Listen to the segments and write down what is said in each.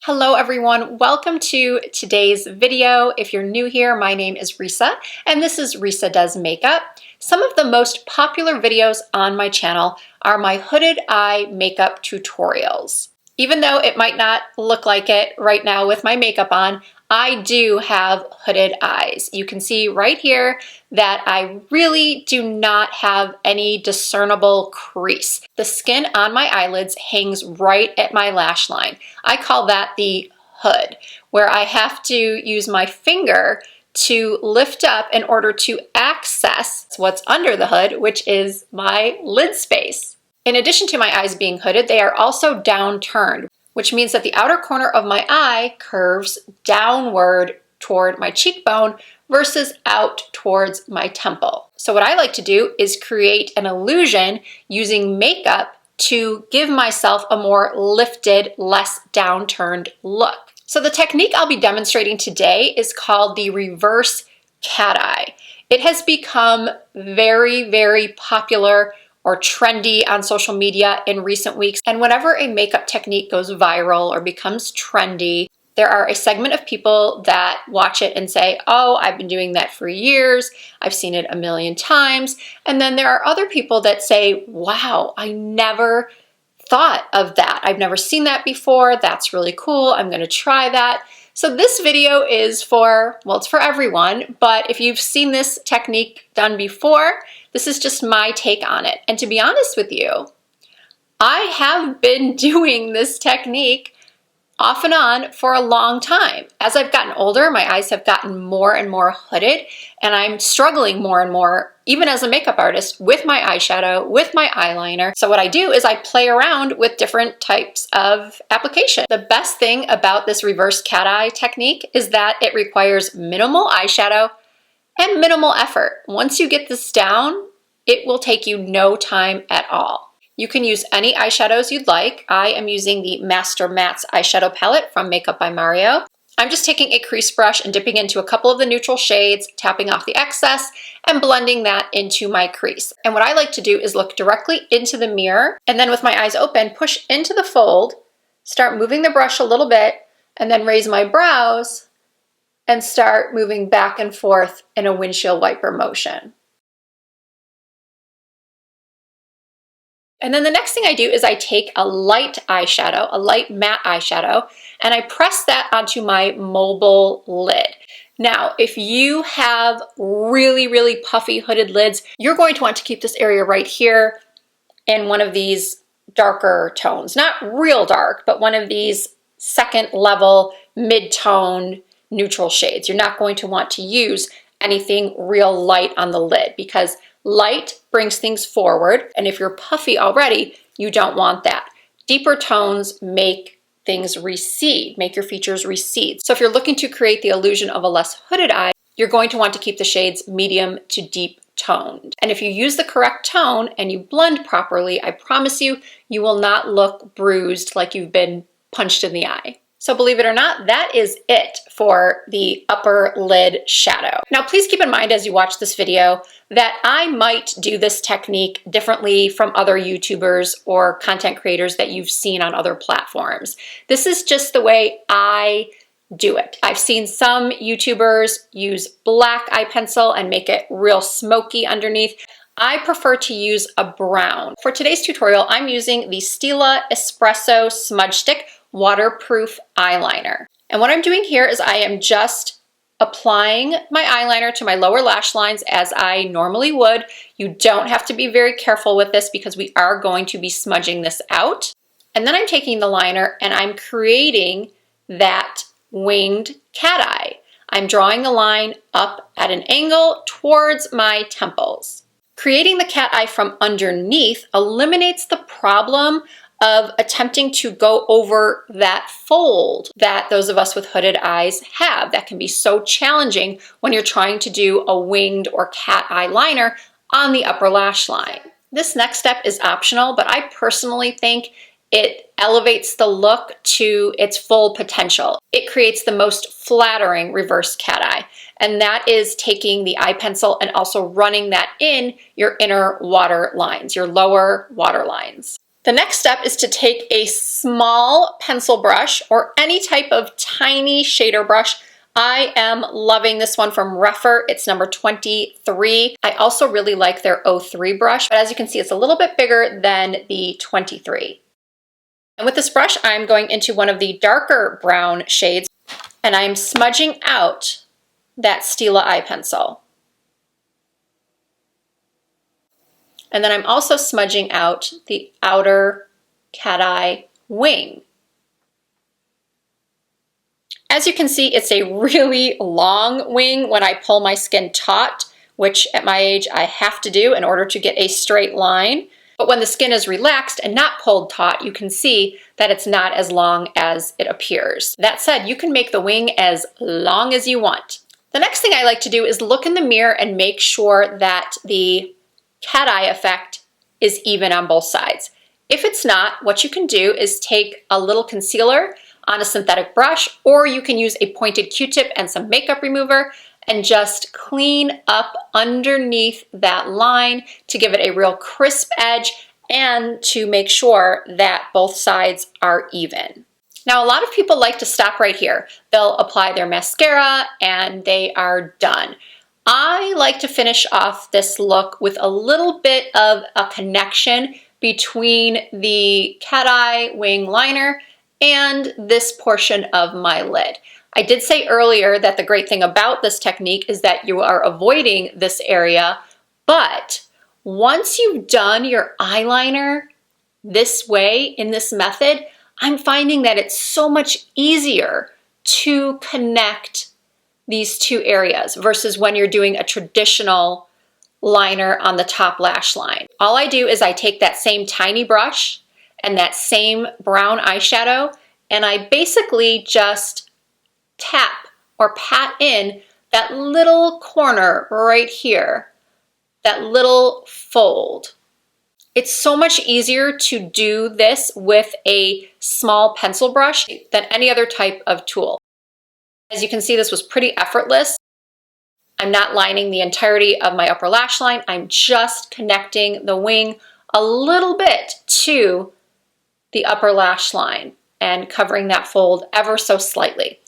Hello everyone, welcome to today's video. If you're new here, my name is Risa and this is Risa Does Makeup. Some of the most popular videos on my channel are my hooded eye makeup tutorials. Even though it might not look like it right now with my makeup on, I do have hooded eyes. You can see right here that I really do not have any discernible crease. The skin on my eyelids hangs right at my lash line. I call that the hood, where I have to use my finger to lift up in order to access what's under the hood, which is my lid space. In addition to my eyes being hooded, they are also downturned, which means that the outer corner of my eye curves downward toward my cheekbone versus out towards my temple. So what I like to do is create an illusion using makeup to give myself a more lifted, less downturned look. So the technique I'll be demonstrating today is called the reverse cat eye. It has become very, very popular or trendy on social media in recent weeks. And whenever a makeup technique goes viral or becomes trendy, there are a segment of people that watch it and say, oh, I've been doing that for years. I've seen it a million times. And then there are other people that say, wow, I never thought of that. I've never seen that before. That's really cool. I'm going to try that. So this video is for, well, it's for everyone, but if you've seen this technique done before, this is just my take on it. And to be honest with you, I have been doing this technique off and on for a long time. As I've gotten older, my eyes have gotten more and more hooded, and I'm struggling more and more, even as a makeup artist, with my eyeshadow, with my eyeliner. So what I do is I play around with different types of application. The best thing about this reverse cat eye technique is that it requires minimal eyeshadow and minimal effort. Once you get this down, it will take you no time at all. You can use any eyeshadows you'd like. I am using the Master Mattes eyeshadow palette from Makeup by Mario. I'm just taking a crease brush and dipping into a couple of the neutral shades, tapping off the excess, and blending that into my crease. And what I like to do is look directly into the mirror, and then with my eyes open, push into the fold, start moving the brush a little bit, and then raise my brows and start moving back and forth in a windshield wiper motion. And then the next thing I do is I take a light eyeshadow, a light matte eyeshadow, and I press that onto my mobile lid. Now, if you have really, really puffy hooded lids, you're going to want to keep this area right here in one of these darker tones. Not real dark, but one of these second level mid-tone neutral shades. You're not going to want to use anything real light on the lid because light brings things forward, and if you're puffy already, you don't want that. Deeper tones make things recede, make your features recede. So if you're looking to create the illusion of a less hooded eye, you're going to want to keep the shades medium to deep toned. And if you use the correct tone and you blend properly, I promise you, you will not look bruised like you've been punched in the eye. So believe it or not, that is it for the upper lid shadow. Now, please keep in mind as you watch this video that I might do this technique differently from other YouTubers or content creators that you've seen on other platforms. This is just the way I do it. I've seen some YouTubers use black eye pencil and make it real smoky underneath. I prefer to use a brown. For today's tutorial, I'm using the Stila Espresso Smudge Stick waterproof eyeliner. And what I'm doing here is I am just applying my eyeliner to my lower lash lines as I normally would. You don't have to be very careful with this because we are going to be smudging this out. And then I'm taking the liner and I'm creating that winged cat eye. I'm drawing the line up at an angle towards my temples. Creating the cat eye from underneath eliminates the problem of attempting to go over that fold that those of us with hooded eyes have. That can be so challenging when you're trying to do a winged or cat eyeliner on the upper lash line. This next step is optional, but I personally think it elevates the look to its full potential. It creates the most flattering reverse cat eye, and that is taking the eye pencil and also running that in your inner water lines, your lower water lines. The next step is to take a small pencil brush or any type of tiny shader brush. I am loving this one from Rougher. It's number 23. I also really like their 03 brush, but as you can see, it's a little bit bigger than the 23. And with this brush, I'm going into one of the darker brown shades, and I'm smudging out that Stila eye pencil. And then I'm also smudging out the outer cat eye wing. As you can see, it's a really long wing when I pull my skin taut, which at my age I have to do in order to get a straight line. But when the skin is relaxed and not pulled taut, you can see that it's not as long as it appears. That said, you can make the wing as long as you want. The next thing I like to do is look in the mirror and make sure that the cat eye effect is even on both sides. If it's not, what you can do is take a little concealer on a synthetic brush, or you can use a pointed Q-tip and some makeup remover and just clean up underneath that line to give it a real crisp edge and to make sure that both sides are even. Now, a lot of people like to stop right here. They'll apply their mascara and they are done. I like to finish off this look with a little bit of a connection between the cat eye wing liner and this portion of my lid. I did say earlier that the great thing about this technique is that you are avoiding this area, but once you've done your eyeliner this way in this method, I'm finding that it's so much easier to connect these two areas versus when you're doing a traditional liner on the top lash line. All I do is I take that same tiny brush and that same brown eyeshadow, and I basically just tap or pat in that little corner right here, that little fold. It's so much easier to do this with a small pencil brush than any other type of tool. As you can see, this was pretty effortless. I'm not lining the entirety of my upper lash line. I'm just connecting the wing a little bit to the upper lash line and covering that fold ever so slightly.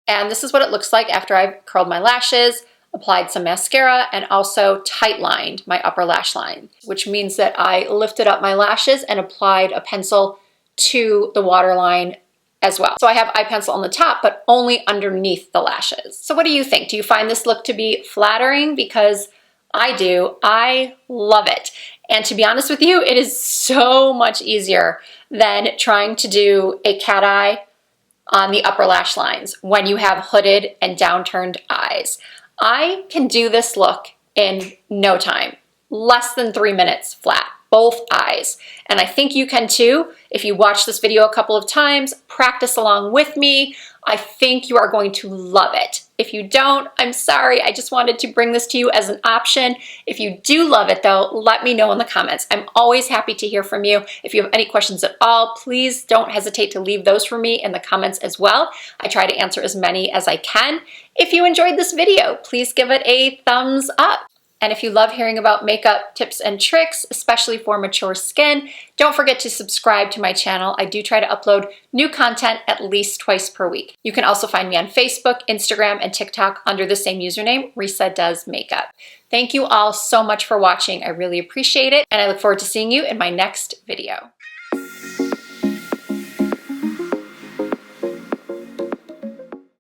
And this is what it looks like after I've curled my lashes, applied some mascara, and also tight lined my upper lash line, which means that I lifted up my lashes and applied a pencil to the waterline as well. So I have eye pencil on the top, but only underneath the lashes. So what do you think? Do you find this look to be flattering? Because I do. I love it. And to be honest with you, it is so much easier than trying to do a cat eye on the upper lash lines when you have hooded and downturned eyes. I can do this look in no time, less than 3 minutes flat, both eyes. And I think you can too. If you watch this video a couple of times, practice along with me, I think you are going to love it. If you don't, I'm sorry. I just wanted to bring this to you as an option. If you do love it though, let me know in the comments. I'm always happy to hear from you. If you have any questions at all, please don't hesitate to leave those for me in the comments as well. I try to answer as many as I can. If you enjoyed this video, please give it a thumbs up. And if you love hearing about makeup tips and tricks, especially for mature skin, don't forget to subscribe to my channel. I do try to upload new content at least twice per week. You can also find me on Facebook, Instagram, and TikTok under the same username, Risa Does Makeup. Thank you all so much for watching. I really appreciate it, and I look forward to seeing you in my next video.